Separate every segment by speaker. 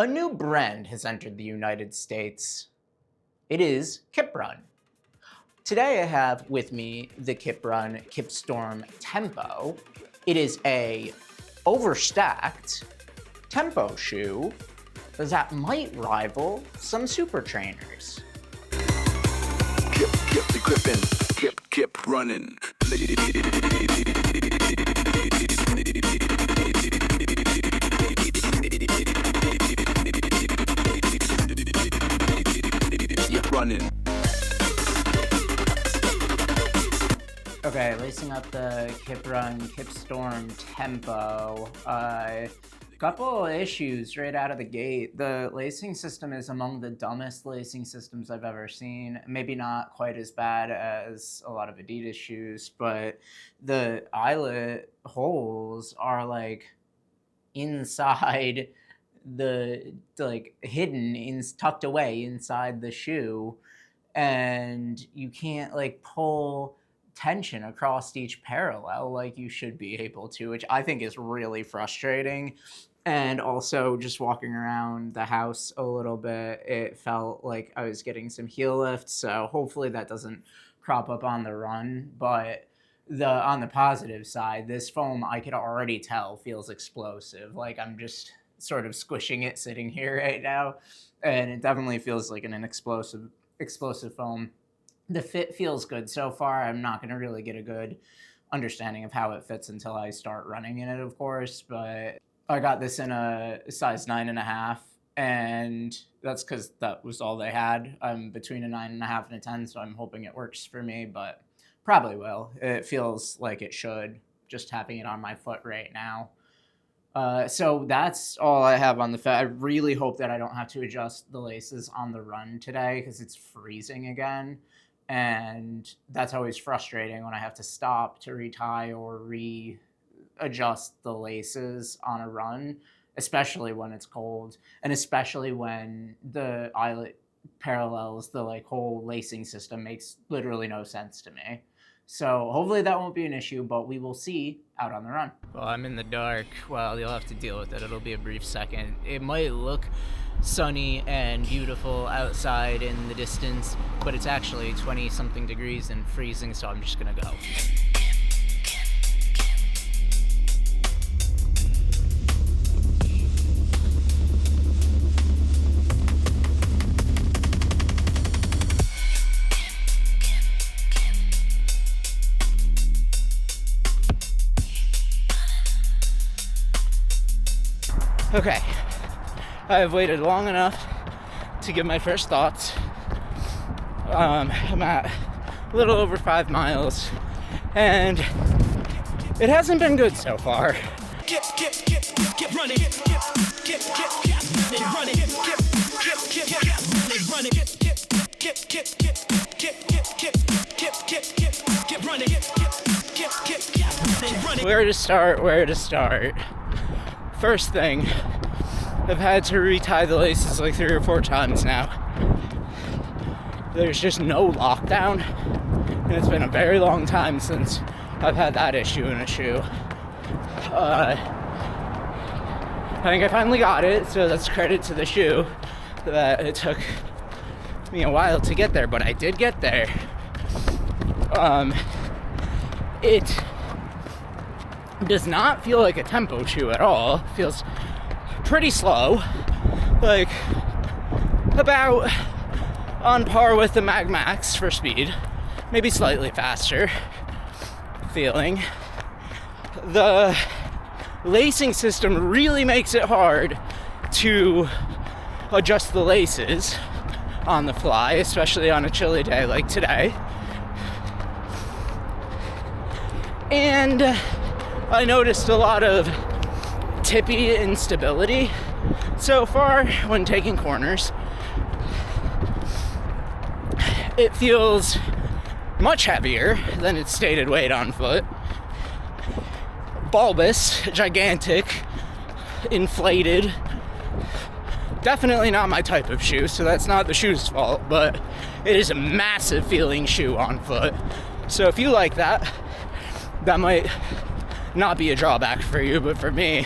Speaker 1: A new brand has entered the United States. It is Kiprun. Today I have with me the Kiprun Kipstorm Tempo. It is a overstacked tempo shoe that might rival some Supertrainers.
Speaker 2: Keep the gripping, keep running. Keep running.
Speaker 1: Okay, lacing up the Kiprun Kipstorm Tempo. Couple issues right out of the gate. The lacing system is among the dumbest lacing systems I've ever seen. Maybe not quite as bad as a lot of Adidas shoes, but the eyelet holes are like inside hidden, tucked away inside the shoe, and you can't like pull tension across each parallel like you should be able to, which I think is really frustrating. And also just walking around the house a little bit, it felt like I was getting some heel lift, so hopefully that doesn't crop up on the run. But on the positive side, this foam I could already tell feels explosive. Like I'm just sort of squishing it sitting here right now, and it definitely feels like an explosive foam. The fit feels good so far. I'm not going to really get a good understanding of how it fits until I start running in it, of course, but I got this in a size 9.5, and that's because that was all they had. I'm between a 9.5 and a 10, so I'm hoping it works for me, but probably will. It feels like it should, just having it on my foot right now. So that's all I have on the fit. I really hope that I don't have to adjust the laces on the run today because it's freezing again. And that's always frustrating when I have to stop to retie or readjust the laces on a run, especially when it's cold, and especially when the eyelet parallels the whole lacing system makes literally no sense to me. So hopefully that won't be an issue, but we will see out on the run. Well, I'm in the dark. Well, you'll have to deal with it. It'll be a brief second. It might look sunny and beautiful outside in the distance, but it's actually 20-something degrees and freezing, so I'm just gonna go. Okay, I have waited long enough to give my first thoughts. I'm at a little over 5 miles, and it hasn't been good so far.
Speaker 3: Get running, get running,
Speaker 1: Where to start? First thing, I've had to retie the laces like 3 or 4 times now. There's just no lockdown, and it's been a very long time since I've had that issue in a shoe. I think I finally got it, so that's credit to the shoe that it took me a while to get there, but I did get there. It does not feel like a tempo shoe at all. It feels pretty slow, like about on par with the Mag Max for speed, maybe slightly faster feeling. The lacing system really makes it hard to adjust the laces on the fly, especially on a chilly day like today. And I noticed a lot of tippy instability so far when taking corners. It feels much heavier than its stated weight on foot. Bulbous, gigantic, inflated. Definitely not my type of shoe, so that's not the shoe's fault, but it is a massive feeling shoe on foot. So if you like that, that might not be a drawback for you, but for me,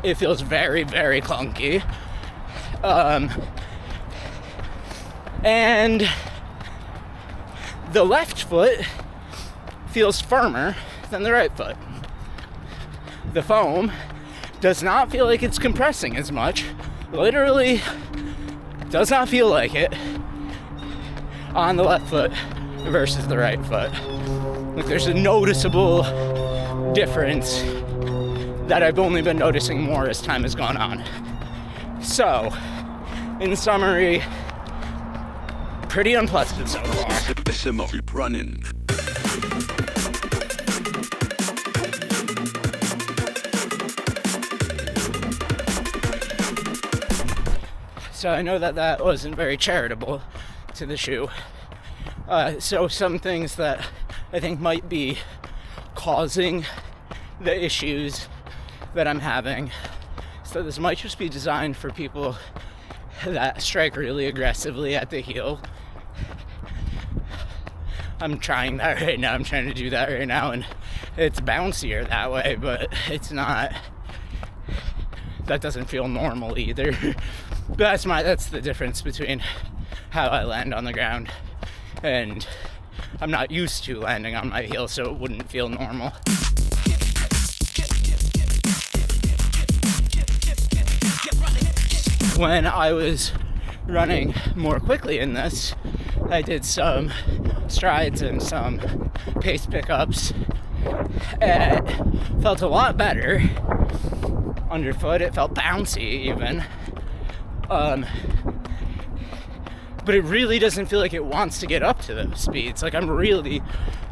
Speaker 1: it feels very, very clunky.
Speaker 4: And the left foot feels firmer than the right foot. The foam does not feel like it's compressing as much. Literally does not feel like it on the left foot versus the right foot. Like, there's a noticeable difference that I've only been noticing more as time has gone on. So, in summary, pretty unpleasant so far.
Speaker 2: Keep running.
Speaker 4: So I know that that wasn't very charitable to the shoe. So some things that I think might be causing the issues that I'm having. So this might just be designed for people that strike really aggressively at the heel. I'm trying that right now. I'm trying to do that right now, and it's bouncier that way, but it's not. That doesn't feel normal either. That's the difference between how I land on the ground, and I'm not used to landing on my heel, so it wouldn't feel normal. When I was running more quickly in this, I did some strides and some pace pickups. It felt a lot better underfoot. It felt bouncy even. But it really doesn't feel like it wants to get up to those speeds. Like, I'm really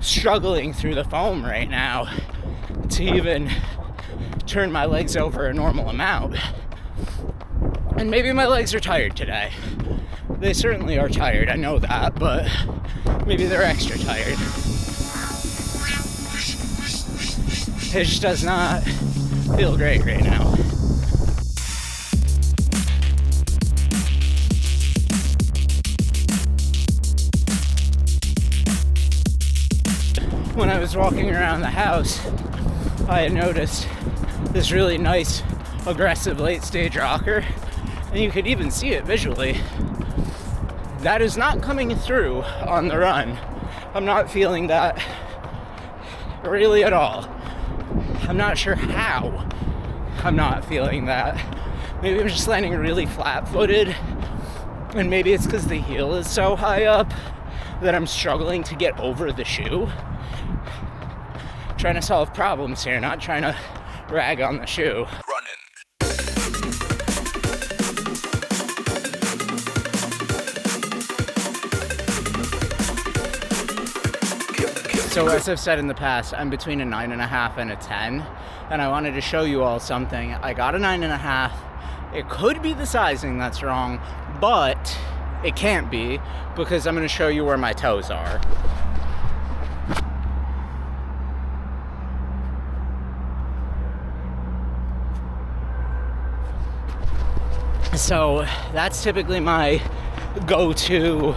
Speaker 4: struggling through the foam right now to even turn my legs over a normal amount. And maybe my legs are tired today. They certainly are tired, I know that, but maybe they're extra tired. It just does not feel great right now. When I was walking around the house, I had noticed this really nice, aggressive late-stage rocker, and you could even see it visually. That is not coming through on the run. I'm not feeling that really at all. I'm not sure how I'm not feeling that. Maybe I'm just landing really flat-footed, and maybe it's because the heel is so high up that I'm struggling to get over the shoe. Trying to solve problems here, not trying to rag on the shoe. So as I've said in the past, I'm between a 9.5 and a 10, and I wanted to show you all something. I got a 9.5. It could be the sizing that's wrong, but it can't be, because I'm going to show you where my toes are. So that's typically my go-to,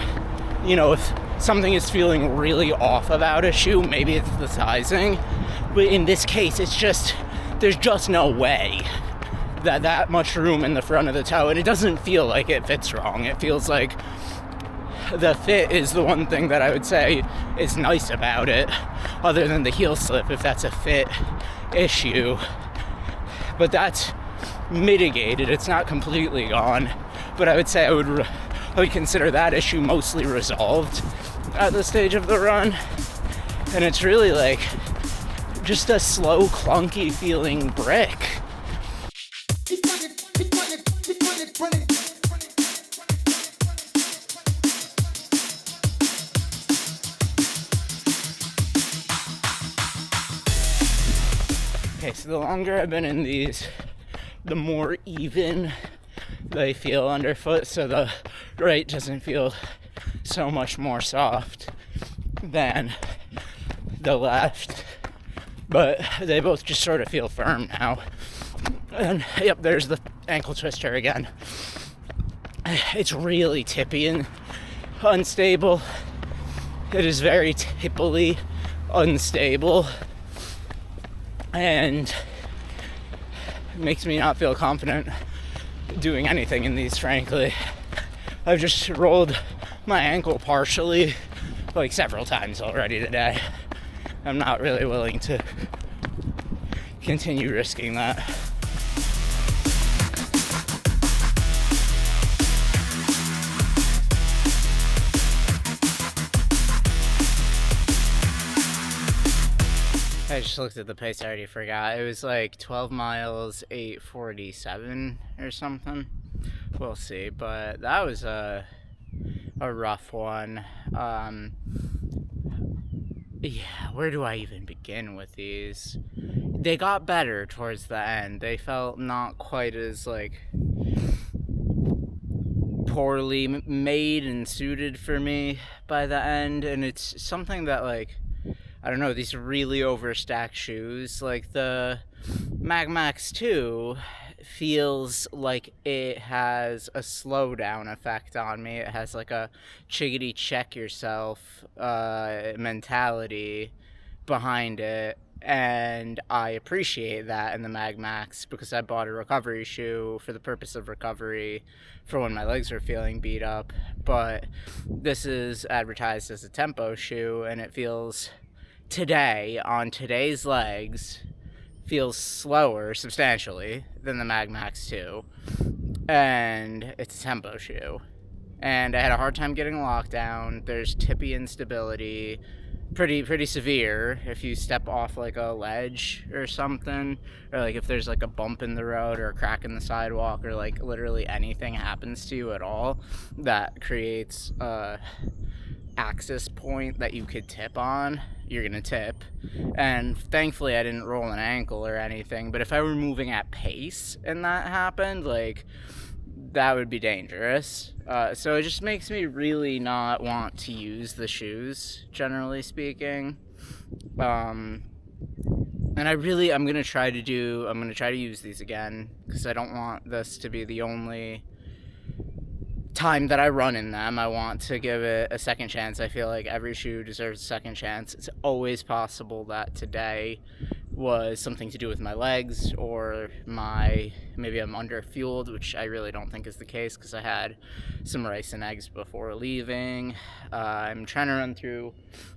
Speaker 4: if something is feeling really off about a shoe, maybe it's the sizing. But in this case, there's just no way that much room in the front of the toe, and it doesn't feel like it fits wrong. It feels like the fit is the one thing that I would say is nice about it, other than the heel slip, if that's a fit issue. But that's mitigated. It's not completely gone, but I would say I would consider that issue mostly resolved at this stage of the run. And it's really like just a slow, clunky feeling brick. Okay, so the longer I've been in these, the more even they feel underfoot, so the right doesn't feel so much more soft than the left, but they both just sort of feel firm now. And yep, there's the ankle twister again. It's really tippy and unstable. It is very tippily unstable, and it makes me not feel confident doing anything in these, frankly. I've just rolled my ankle partially, like several times already today. I'm not really willing to continue risking that. I just looked at the pace, I already forgot. It was like 12 miles, 8:47 or something. We'll see, but that was a rough one. Yeah, where do I even begin with these? They got better towards the end. They felt not quite as, like, poorly made and suited for me by the end, and it's something that, like, I don't know, these really overstacked shoes, like the Mag Max 2 feels like it has a slowdown effect on me. It has like a chickadee check yourself mentality behind it, and I appreciate that in the Mag Max because I bought a recovery shoe for the purpose of recovery for when my legs are feeling beat up, but this is advertised as a tempo shoe, and it feels today, on today's legs, feels slower substantially than the Mag Max 2, and it's a tempo shoe, and I had a hard time getting locked down. There's tippy instability, pretty severe if you step off like a ledge or something, or like if there's like a bump in the road or a crack in the sidewalk, or like literally anything happens to you at all that creates a access point that you could tip on, you're gonna tip. And thankfully I didn't roll an ankle or anything, but if I were moving at pace and that happened, like, that would be dangerous. So it just makes me really not want to use the shoes, generally speaking. And I'm gonna try to use these again, because I don't want this to be the only time that I run in them. I want to give it a second chance. I feel like every shoe deserves a second chance. It's always possible that today was something to do with my legs, or maybe I'm under fueled, which I really don't think is the case because I had some rice and eggs before leaving. I'm trying to run through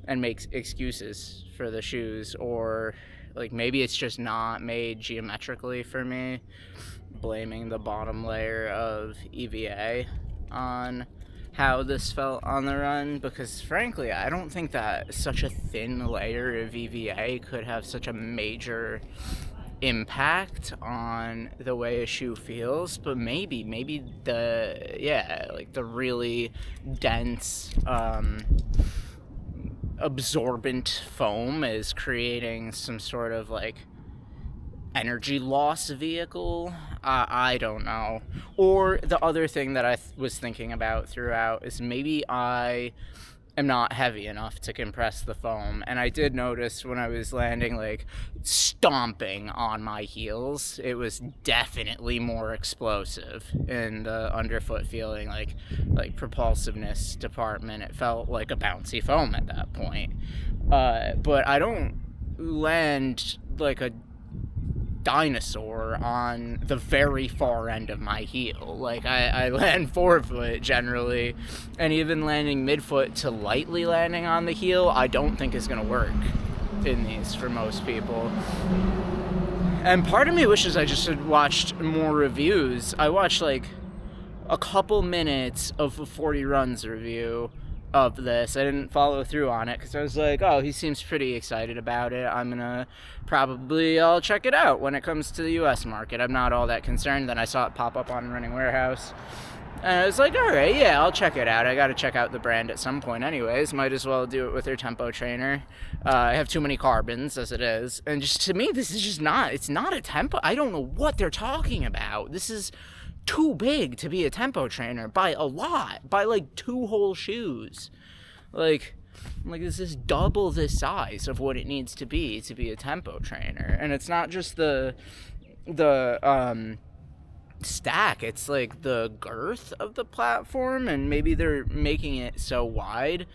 Speaker 4: and make excuses for the shoes, or like maybe it's just not made geometrically for me, blaming the bottom layer of EVA on how this felt on the run, because frankly I don't think that such a thin layer of EVA could have such a major impact on the way a shoe feels. But maybe the really dense absorbent foam is creating some sort of like energy loss vehicle. I don't know. Or the other thing that I was thinking about throughout is maybe I am not heavy enough to compress the foam. And I did notice when I was landing, like, stomping on my heels, it was definitely more explosive in the underfoot feeling, like propulsiveness department. It felt like a bouncy foam at that point. But I don't land like a dinosaur on the very far end of my heel. Like, I land forefoot generally, and even landing midfoot to lightly landing on the heel, I don't think is gonna work in these for most people. And part of me wishes I just had watched more reviews. I watched like a couple minutes of a 40 runs review of this. I didn't follow through on it because I was like, oh, he seems pretty excited about it. I'll check it out when it comes to the US market. I'm not all that concerned. Then I saw it pop up on Running Warehouse, and I was like, all right, yeah, I'll check it out. I got to check out the brand at some point anyways. Might as well do it with their tempo trainer. I have too many carbons as it is, and just to me, this is just not, it's not a tempo. I don't know what they're talking about. This is too big to be a tempo trainer by a lot, by like 2 whole shoes. Like this is double the size of what it needs to be a tempo trainer. And it's not just the stack, it's like the girth of the platform, and maybe they're making it so wide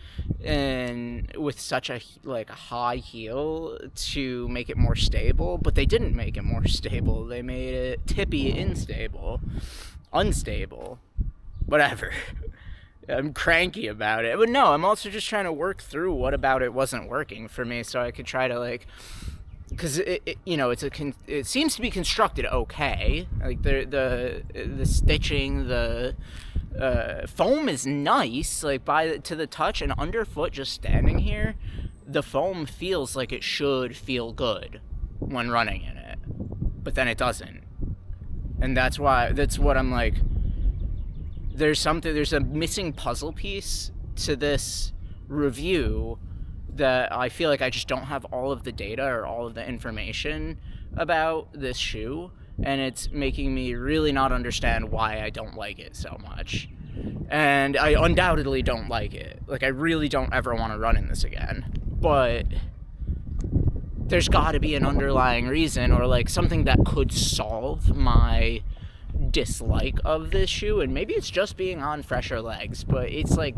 Speaker 4: and with such a high heel to make it more stable, but they didn't make it more stable. They made it tippy unstable. unstable. Whatever. I'm cranky about it. But no, I'm also just trying to work through what about it wasn't working for me so I could try to, like, because it seems to be constructed okay. Like the stitching, the foam is nice. Like to the touch and underfoot, just standing here, the foam feels like it should feel good when running in it, but then it doesn't, and that's what I'm like. There's a missing puzzle piece to this review that I feel like I just don't have all of the data or all of the information about this shoe, and it's making me really not understand why I don't like it so much. And I undoubtedly don't like it. Like, I really don't ever want to run in this again. But there's got to be an underlying reason, or like something that could solve my dislike of this shoe. And maybe it's just being on fresher legs, but it's like,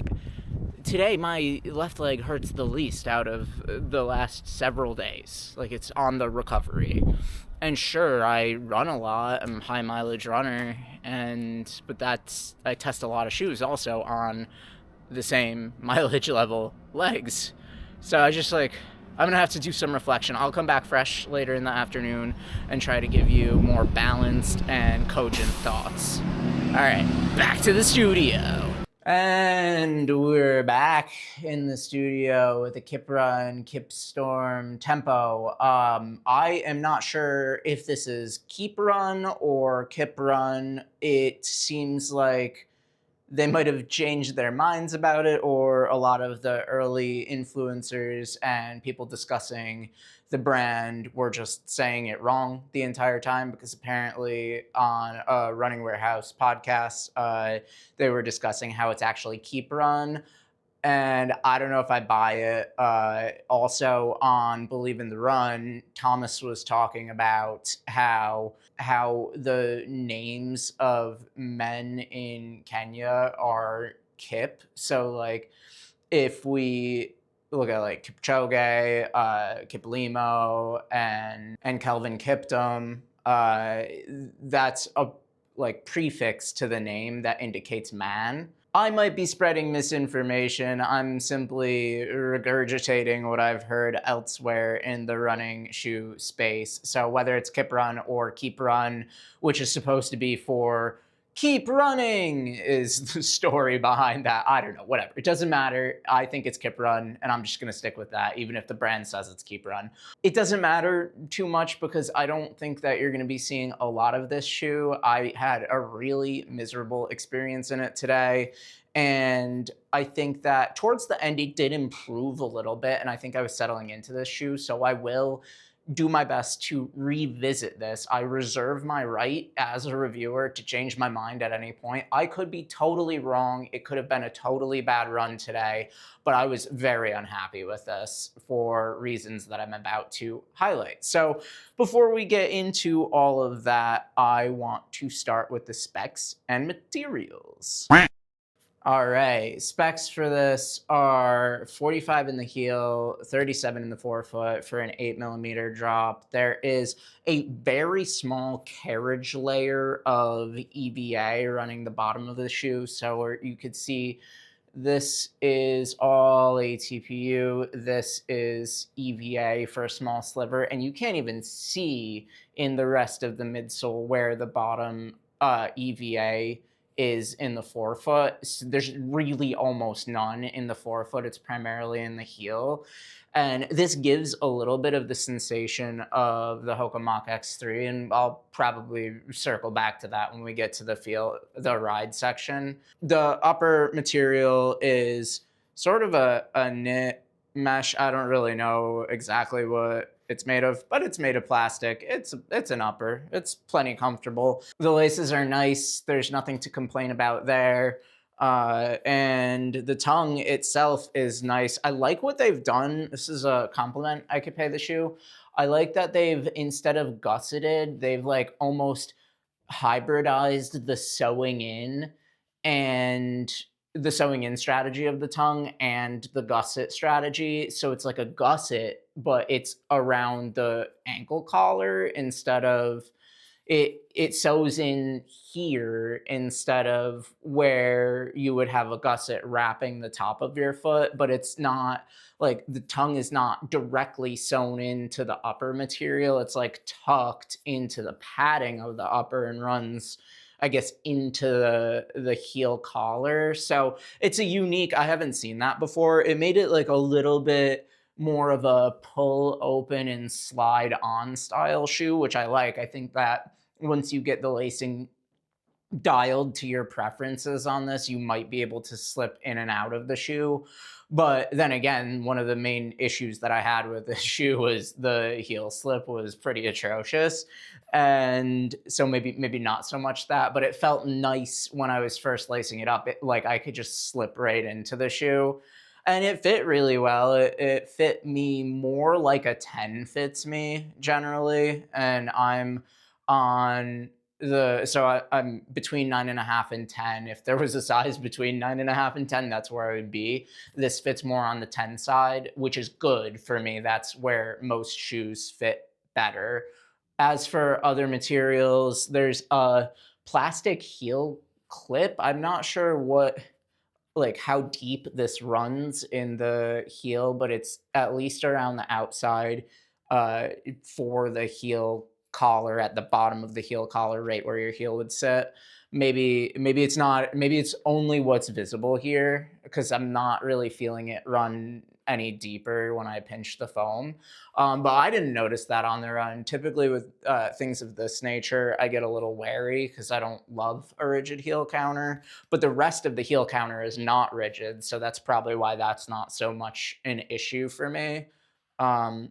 Speaker 4: today my left leg hurts the least out of the last several days. Like, it's on the recovery. And sure, I run a lot. I'm a high mileage runner, but I test a lot of shoes also on the same mileage level legs. So I just I'm gonna have to do some reflection. I'll come back fresh later in the afternoon and try to give you more balanced and cogent thoughts. All right, back to the studio.
Speaker 1: And we're back in the studio with the kiprun, kipstorm tempo. I am not sure if this is kiprun or kiprun. It seems like they might have changed their minds about it, or a lot of the early influencers and people discussing the brand were just saying it wrong the entire time, because apparently on a Running Warehouse podcast, they were discussing how it's actually kiprun. And I don't know if I buy it. Also on Believe in the Run, Thomas was talking about how the names of men in Kenya are Kip. So like, if we look at like Kipchoge, Kiplimo, and Kelvin Kiptum, that's a like prefix to the name that indicates man. I might be spreading misinformation. I'm simply regurgitating what I've heard elsewhere in the running shoe space. So whether it's kiprun or keep run, which is supposed to be for keep running, is the story behind that. I don't know, whatever. It doesn't matter. I think it's kiprun, and I'm just gonna stick with that, even if the brand says it's kiprun. It doesn't matter too much because I don't think that you're gonna be seeing a lot of this shoe. I had a really miserable experience in it today, and I think that towards the end it did improve a little bit, and I think I was settling into this shoe, so I will do my best to revisit this. I reserve my right as a reviewer to change my mind at any point. I could be totally wrong. It could have been a totally bad run today, but I was very unhappy with this for reasons that I'm about to highlight. So before we get into all of that, I want to start with the specs and materials. All right, specs for this are 45 in the heel, 37 in the forefoot for an 8mm drop. There is a very small carriage layer of EVA running the bottom of the shoe. So you could see this is all ATPU. This is EVA for a small sliver. And you can't even see in the rest of the midsole where the bottom EVA is in the forefoot. There's really almost none in the forefoot. It's primarily in the heel. And this gives a little bit of the sensation of the Hoka Mach X3, and I'll probably circle back to that when we get to the ride section. The upper material is sort of a knit mesh. I don't really know exactly what it's made of, but it's made of plastic. It's an upper. It's plenty comfortable. The laces are nice. There's nothing to complain about there. And the tongue itself is nice. I like what they've done. This is a compliment I could pay the shoe. I like that they've, instead of gusseted, they've like almost hybridized the sewing in strategy of the tongue and the gusset strategy. So it's like a gusset, but it's around the ankle collar instead of it sews in here instead of where you would have a gusset wrapping the top of your foot, but it's not like the tongue is not directly sewn into the upper material. It's like tucked into the padding of the upper and runs, I guess, into the heel collar. So it's a unique, I haven't seen that before. It made it like a little bit more of a pull open and slide on style shoe, which I like. I think that once you get the lacing dialed to your preferences on this, you might be able to slip in and out of the shoe. But then again, one of the main issues that I had with this shoe was the heel slip was pretty atrocious. And so maybe not so much that, but it felt nice when I was first lacing it up. Like I could just slip right into the shoe. And it fit really well. It fit me more like a 10 fits me generally. And I'm on I'm between 9.5 and 10. If there was a size between 9.5 and 10, that's where I would be. This fits more on the 10 side, which is good for me. That's where most shoes fit better. As for other materials, there's a plastic heel clip. I'm not sure how deep this runs in the heel, but it's at least around the outside uh, for the heel collar at the bottom of the heel collar, right where your heel would sit. Maybe it's not. Maybe it's only what's visible here because I'm not really feeling it run any deeper when I pinch the foam. But I didn't notice that on the run. Typically with things of this nature, I get a little wary because I don't love a rigid heel counter, but the rest of the heel counter is not rigid. So that's probably why that's not so much an issue for me. Um,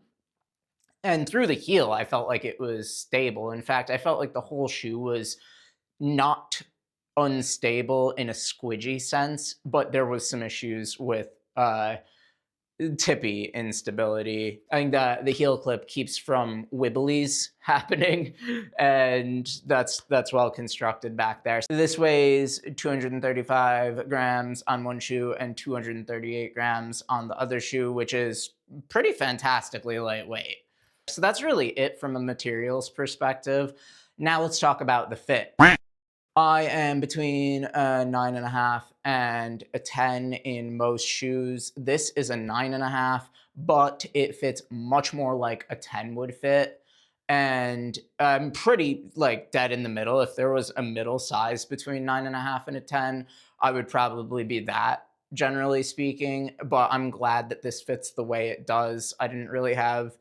Speaker 1: and through the heel, I felt like it was stable. In fact, I felt like the whole shoe was not unstable in a squidgy sense, but there was some issues with tippy instability. I think that the heel clip keeps from wibblies happening, and that's well constructed back there. So this weighs 235 grams on one shoe and 238 grams on the other shoe, which is pretty fantastically lightweight. So that's really it from a materials perspective. Now let's talk about the fit. I am between a 9.5 and a 10 in most shoes. This is a 9.5, but it fits much more like a 10 would fit. And I'm pretty like dead in the middle. If there was a middle size between 9.5 and a 10, I would probably be that, generally speaking. But I'm glad that this fits the way it does. I didn't really have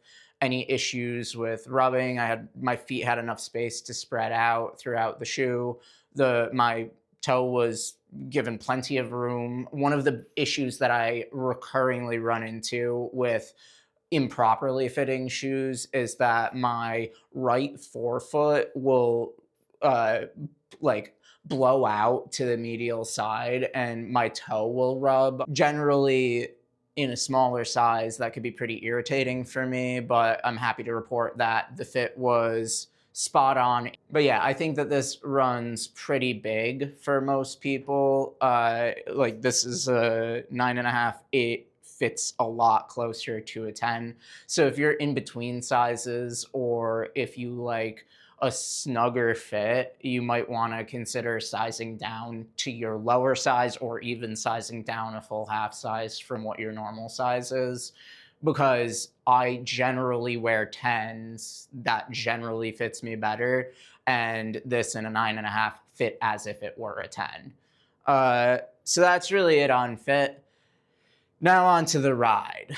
Speaker 1: any issues with rubbing. My feet had enough space to spread out throughout the shoe. My toe was given plenty of room. One of the issues that I recurringly run into with improperly fitting shoes is that my right forefoot will like blow out to the medial side and my toe will rub. Generally, in a smaller size, that could be pretty irritating for me, but I'm happy to report that the fit was spot on. But yeah, I think that this runs pretty big for most people. Like this is a 9.5. It fits a lot closer to a 10. So if you're in between sizes, or if you like a snugger fit, you might want to consider sizing down to your lower size, or even sizing down a full half size from what your normal size is. Because I generally wear 10s, that generally fits me better. And this in a 9.5 fit as if it were a 10. So that's really it on fit. Now on to the ride.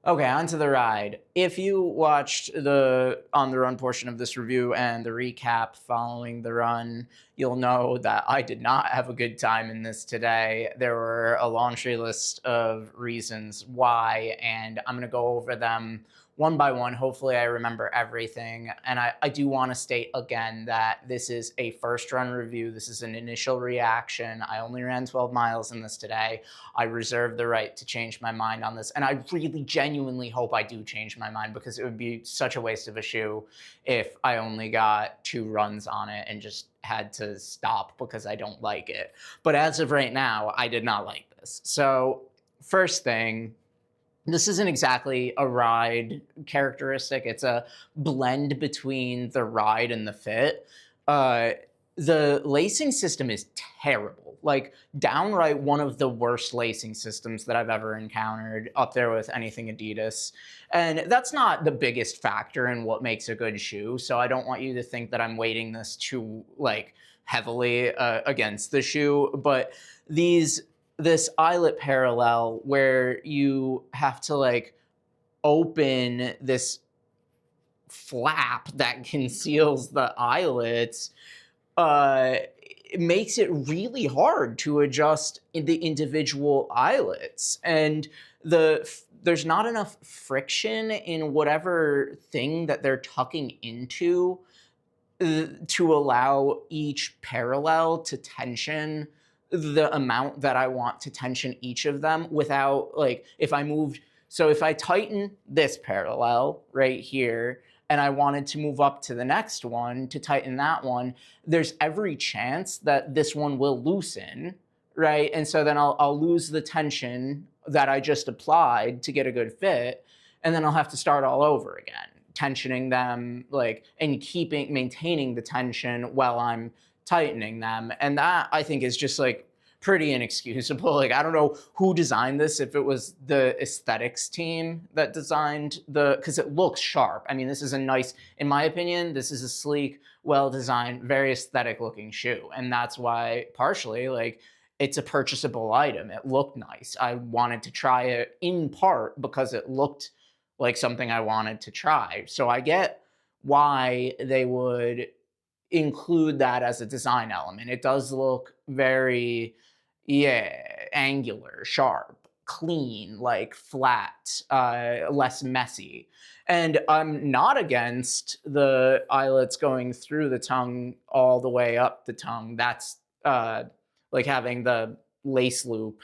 Speaker 1: Okay, on to the ride. If you watched the on the run portion of this review and the recap following the run, you'll know that I did not have a good time in this today. There were a laundry list of reasons why, and I'm gonna go over them one by one. Hopefully I remember everything. And I do want to state again that this is a first run review. This is an initial reaction. I only ran 12 miles in this today. I reserve the right to change my mind on this. And I really genuinely hope I do change my mind, because it would be such a waste of a shoe if I only got 2 runs on it and just had to stop because I don't like it. But as of right now, I did not like this. So first thing, This isn't exactly a ride characteristic. It's a blend between the ride and the fit. Uh, the lacing system is terrible. Like, downright one of the worst lacing systems that I've ever encountered, up there with anything Adidas. And that's not the biggest factor in what makes a good shoe. So I don't want you to think that I'm weighting this too like heavily against the shoe. But these this eyelet parallel where you have to like open this flap that conceals the eyelets, it makes it really hard to adjust the individual eyelets. And there's not enough friction in whatever thing that they're tucking into to allow each parallel to tension the amount that I want to tension each of them without, like, if I moved, so if I tighten this parallel right here and I wanted to move up to the next one to tighten that one, there's every chance that this one will loosen, right? And so then I'll lose the tension that I just applied to get a good fit, and then I'll have to start all over again, tensioning them, like, and maintaining the tension while I'm tightening them. And that, I think, is just like pretty inexcusable. Like, I don't know who designed this, if it was the aesthetics team that designed because it looks sharp. I mean, this is a nice, in my opinion, this is a sleek, well designed, very aesthetic looking shoe. And that's why, partially, like, it's a purchasable item. It looked nice. I wanted to try it in part because it looked like something I wanted to try. So I get why they would include that as a design element. It does look very, yeah, angular, sharp, clean, like flat, less messy. And I'm not against the eyelets going through the tongue all the way up the tongue. That's like having the lace loop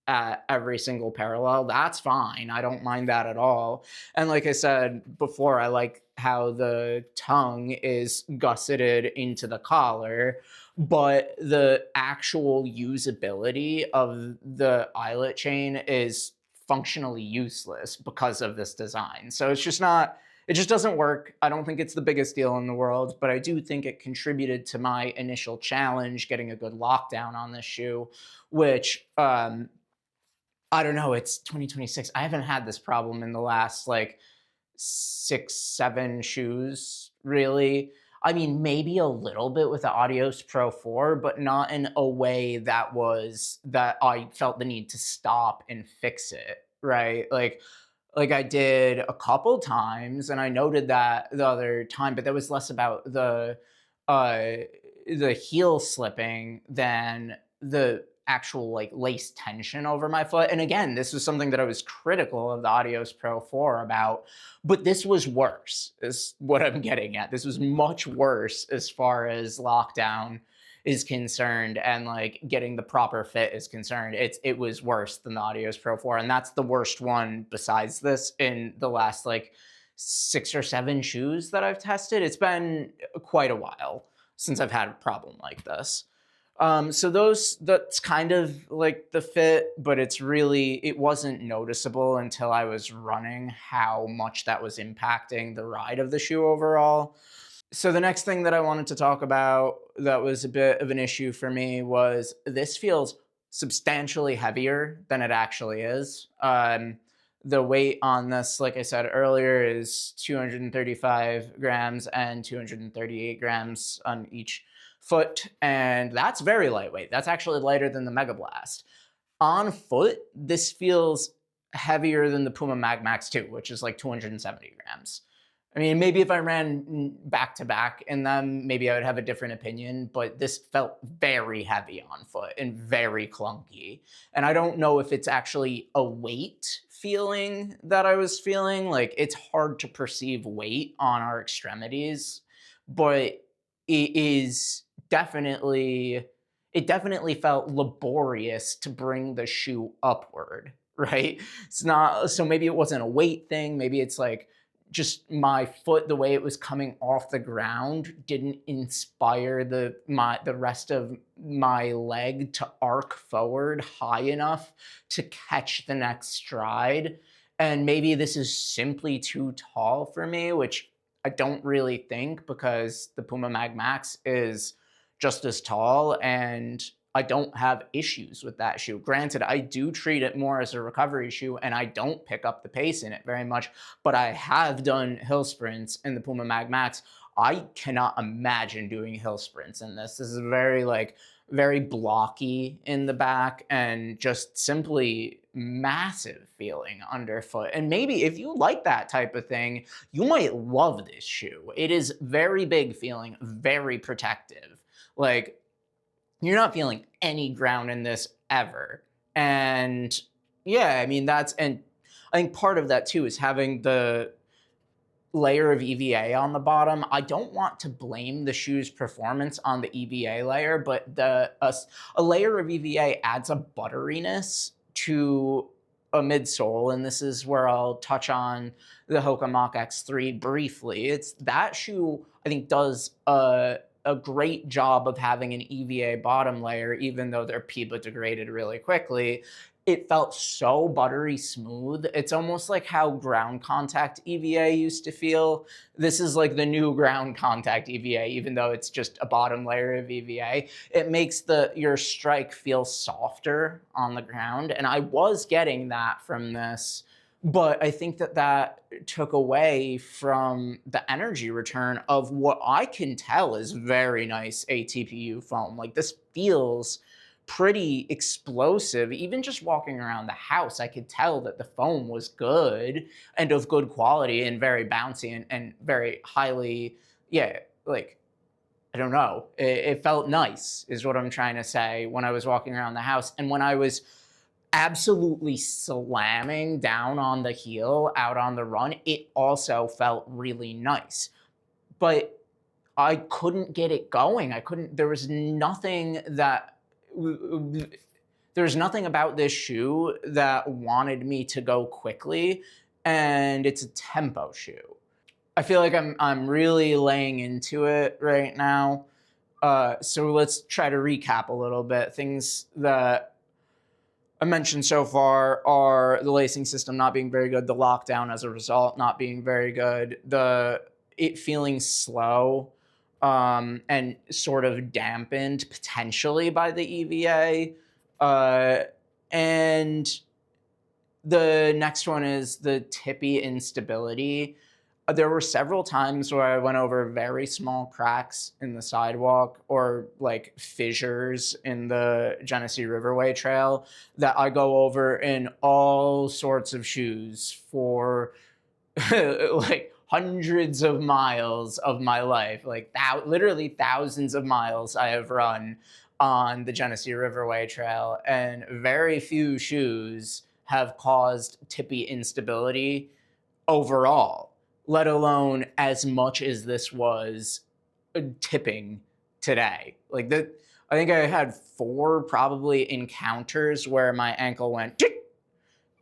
Speaker 1: at every single parallel. That's fine. I don't mind that at all. And like I said before, I like how the tongue is gusseted into the collar, but the actual usability of the eyelet chain is functionally useless because of this design. So it's just not, it just doesn't work. I don't think it's the biggest deal in the world, but I do think it contributed to my initial challenge, getting a good lockdown on this shoe, which I don't know, it's 2026. I haven't had this problem in the last like 6, 7 shoes, really. I mean, maybe a little bit with the Adios Pro 4, but not in a way that I felt the need to stop and fix it, right? Like I did a couple times, and I noted that the other time, but that was less about uh the heel slipping than the actual like lace tension over my foot. And again, this was something that I was critical of the Adios Pro 4 about, but this was worse, is what I'm getting at. This was much worse as far as lockdown is concerned and like getting the proper fit is concerned. It was worse than the Adios Pro 4, and that's the worst one besides this in the last like 6 or 7 shoes that I've tested. It's been quite a while since I've had a problem like this. So that's kind of like the fit, but it wasn't noticeable until I was running how much that was impacting the ride of the shoe overall. So the next thing that I wanted to talk about that was a bit of an issue for me was this feels substantially heavier than it actually is. The weight on this, like I said earlier, is 235 grams and 238 grams on each foot, and that's very lightweight. That's actually lighter than the Mega Blast. On foot, this feels heavier than the Puma Mag Max 2, which is like 270 grams. I mean, maybe if I ran back to back in them, maybe I would have a different opinion, but this felt very heavy on foot and very clunky. And I don't know if it's actually a weight feeling that I was feeling. Like, it's hard to perceive weight on our extremities, but it is definitely, it definitely felt laborious to bring the shoe upward, right? It's not, so maybe it wasn't a weight thing. Maybe it's like, just my foot, the way it was coming off the ground, didn't inspire the rest of my leg to arc forward high enough to catch the next stride. And maybe this is simply too tall for me, which I don't really think, because the Puma Mag Max is just as tall and I don't have issues with that shoe. Granted, I do treat it more as a recovery shoe and I don't pick up the pace in it very much, but I have done hill sprints in the Puma Mag Max. I cannot imagine doing hill sprints in this. This is very like very blocky in the back and just simply massive feeling underfoot. And maybe if you like that type of thing, you might love this shoe. It is very big feeling, very protective. Like, you're not feeling any ground in this ever. And yeah, I mean, and I think part of that too is having the layer of EVA on the bottom. I don't want to blame the shoe's performance on the EVA layer, but a layer of EVA adds a butteriness to a midsole, and this is where I'll touch on the Hoka Mach X3 briefly. It's that shoe, I think, does a great job of having an EVA bottom layer, even though they're PIBA degraded really quickly. It felt so buttery smooth. It's almost like how ground contact EVA used to feel. This is like the new ground contact EVA, even though it's just a bottom layer of EVA. It makes your strike feel softer on the ground, and I was getting that from this, but I think that took away from the energy return of what I can tell is very nice ATPU foam. Like, this feels pretty explosive. Even just walking around the house, I could tell that the foam was good and of good quality and very bouncy and very highly, yeah, like, I don't know. It felt nice is what I'm trying to say when I was walking around the house. And when I was absolutely slamming down on the heel out on the run, it also felt really nice. But I couldn't get it going. There was nothing about this shoe that wanted me to go quickly, and it's a tempo shoe. I feel like I'm really laying into it right now. So let's try to recap a little bit. Things that I mentioned so far are the lacing system not being very good, the lockdown as a result not being very good, it feeling slow, and sort of dampened potentially by the EVA. And the next one is the tippy instability. There were several times where I went over very small cracks in the sidewalk or like fissures in the Genesee Riverway Trail that I go over in all sorts of shoes for like hundreds of miles of my life. Like literally thousands of miles I have run on the Genesee Riverway Trail, and very few shoes have caused tippy instability overall, let alone as much as this was tipping today. Like, I think I had 4 probably encounters where my ankle went tick,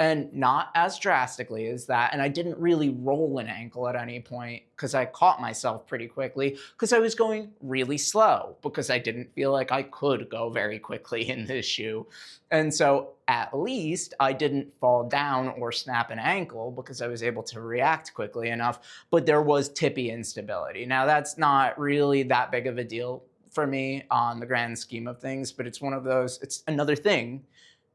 Speaker 1: and not as drastically as that. And I didn't really roll an ankle at any point because I caught myself pretty quickly because I was going really slow because I didn't feel like I could go very quickly in this shoe. And so at least I didn't fall down or snap an ankle because I was able to react quickly enough, but there was tippy instability. Now, that's not really that big of a deal for me on the grand scheme of things, but it's one of those, it's another thing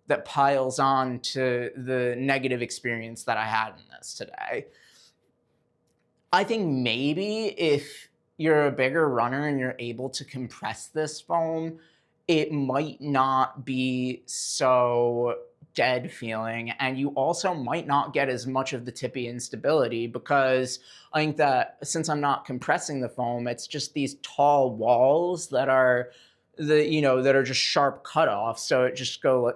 Speaker 1: that piles on to the negative experience that I had in this today. I think maybe if you're a bigger runner and you're able to compress this foam, it might not be so dead feeling, and you also might not get as much of the tippy instability because I think that since I'm not compressing the foam, it's just these tall walls that are that are just sharp cutoffs, so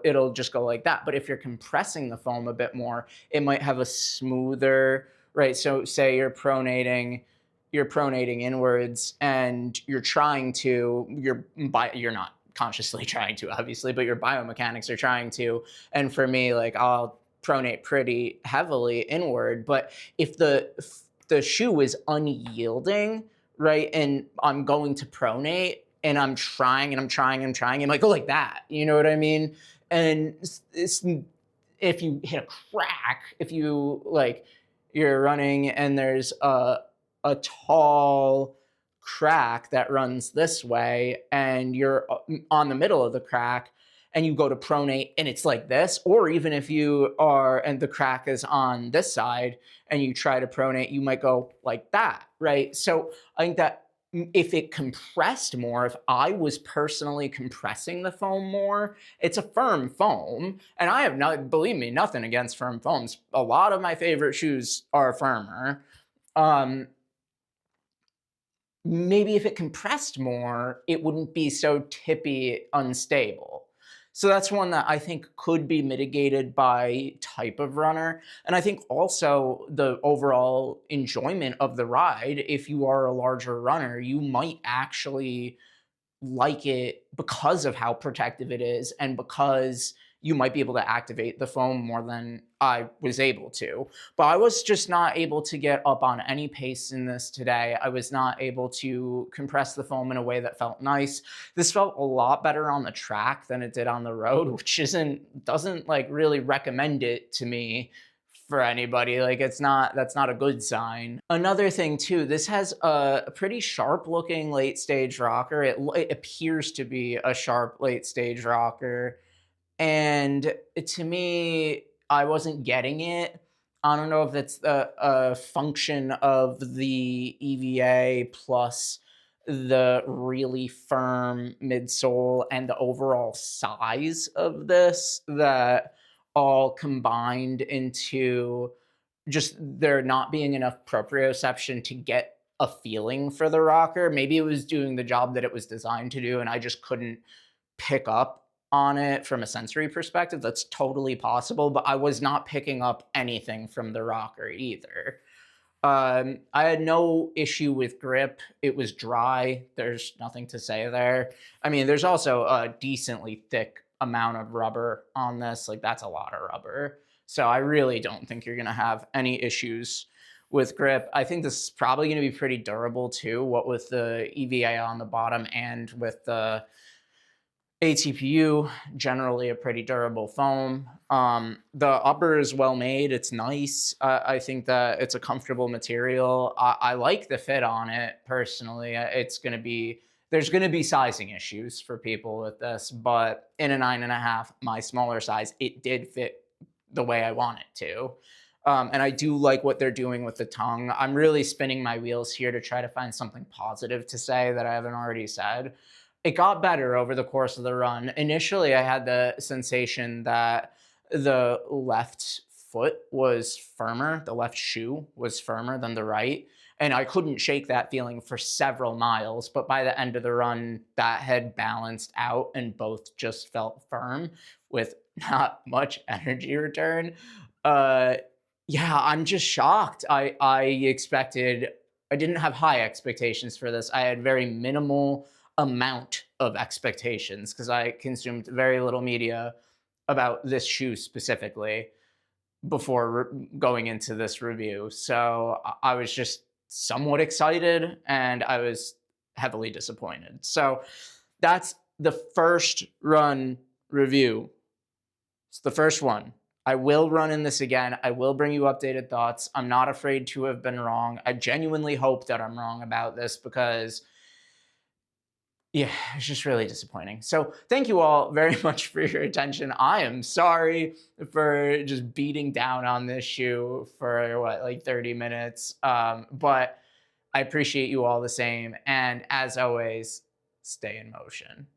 Speaker 1: it'll just go like that. But if you're compressing the foam a bit more, it might have a smoother, right? So say you're pronating inwards and you're not consciously trying to, obviously, but your biomechanics are trying to. And for me, like, I'll pronate pretty heavily inward, but if the shoe is unyielding, right, and I'm going to pronate, and I'm trying, it might go like that. You know what I mean? And if you hit a crack, if you like you're running and there's a tall crack that runs this way and you're on the middle of the crack and you go to pronate and it's like this, or even if you are and the crack is on this side and you try to pronate, you might go like that, right? So I think that if it compressed more, if I was personally compressing the foam more, it's a firm foam. And I have no, believe me, nothing against firm foams. A lot of my favorite shoes are firmer. Um, Maybe if it compressed more, it wouldn't be so tippy unstable. So that's one that I think could be mitigated by type of runner. And I think also the overall enjoyment of the ride, if you are a larger runner, you might actually like it because of how protective it is and because you might be able to activate the foam more than I was able to. But I was just not able to get up on any pace in this today. I was not able to compress the foam in a way that felt nice. This felt a lot better on the track than it did on the road, which doesn't like really recommend it to me for anybody. Like that's not a good sign. Another thing too, this has a pretty sharp looking late stage rocker. It appears to be a sharp late stage rocker. And to me, I wasn't getting it. I don't know if that's a function of the EVA plus the really firm midsole and the overall size of this that all combined into just there not being enough proprioception to get a feeling for the rocker. Maybe it was doing the job that it was designed to do, and I just couldn't pick up on it from a sensory perspective. That's totally possible, but I was not picking up anything from the rocker either. I had no issue with grip. It was dry. There's nothing to say there. I mean, there's also a decently thick amount of rubber on this. Like, that's a lot of rubber. So I really don't think you're going to have any issues with grip. I think this is probably going to be pretty durable too, what with the EVA on the bottom and with the ATPU, generally a pretty durable foam. The upper is well made. It's nice. I think that it's a comfortable material. I like the fit on it personally. There's going to be sizing issues for people with this, but in a 9.5, my smaller size, it did fit the way I want it to. And I do like what they're doing with the tongue. I'm really spinning my wheels here to try to find something positive to say that I haven't already said. It got better over the course of the run. Initially, I had the sensation that the left foot was firmer, the left shoe was firmer than the right. And I couldn't shake that feeling for several miles. But by the end of the run, that had balanced out and both just felt firm with not much energy return. Yeah, I'm just shocked. I didn't have high expectations for this. I had very minimal amount of expectations because I consumed very little media about this shoe specifically before going into this review. So I was just somewhat excited and I was heavily disappointed. So that's the first run review. It's the first one. I will run in this again. I will bring you updated thoughts. I'm not afraid to have been wrong. I genuinely hope that I'm wrong about this because yeah, it's just really disappointing. So thank you all very much for your attention. I am sorry for just beating down on this shoe for like 30 minutes. But I appreciate you all the same. And as always, stay in motion.